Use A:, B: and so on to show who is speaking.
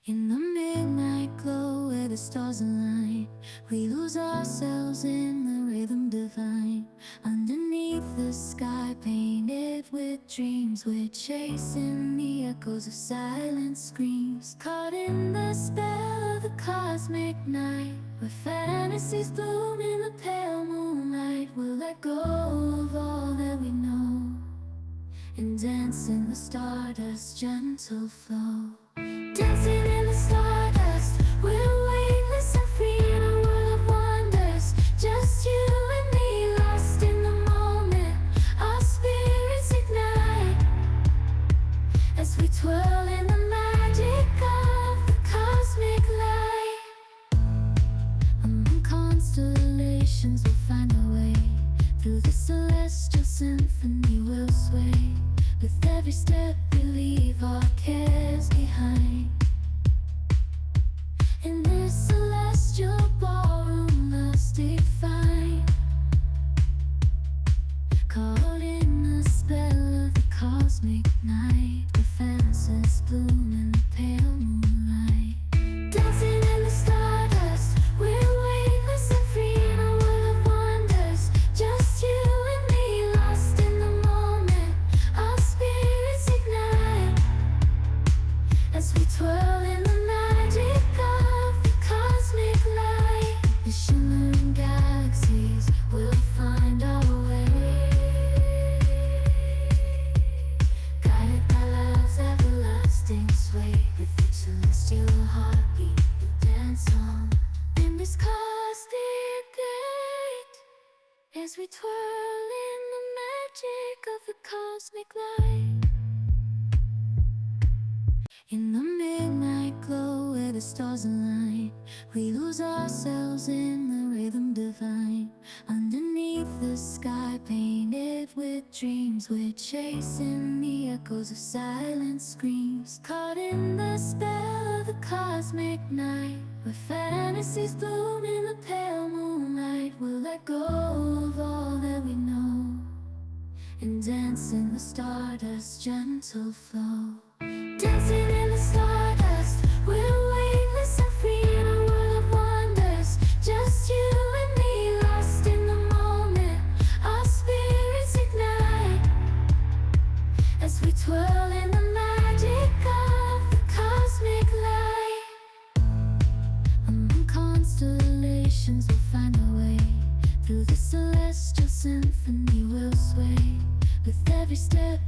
A: In the midnight glow where the stars align, we lose ourselves in the rhythm divine. Underneath the sky painted with dreams, we're chasing the echoes of silent screams. Caught in the spell of the cosmic night, where fantasies bloom in the pale moonlight. We'll let go of all that we know and dance in the stardust's gentle flow. Dancing in the stardust, we're weightless and free in a world of wonders. Just you and me, lost in the moment. Our spirits ignite as we twirl in the magic of the cosmic light. Among constellations we'll find our way. Through the celestial symphony we'll sway. With every step we leave our cares behind. In this celestial ballroom, love's defined. Caught in the spell of the cosmic night, where fantasies bloom in the pale moonlight. Dancing in the stardust, we're weightless and free in a world of wonders. Just you and me, lost in the moment. Our spirits ignite as we twirl in the magic of the cosmic light. The shimmering galaxies will find our way, guided by love's everlasting sway. With each celestial heartbeat we dance on in this cosmic gate, as we twirl in the magic of the cosmic light. In the midnight glow where the stars align, we lose ourselves in the rhythm divine. Underneath the sky painted with dreams, we're chasing the echoes of silent screams. Caught in the spell of the cosmic night, where fantasies bloom in the pale moonlight. We'll let go of all that we know and dance in the stardust's gentle flow. Dancing in the stardust, we're weightless and free in a world of wonders. Just you and me, lost in the moment. Our spirits ignite as we twirl in the magic of the cosmic light. Among constellations we'll find our way. Through the celestial symphony we'll sway. With every step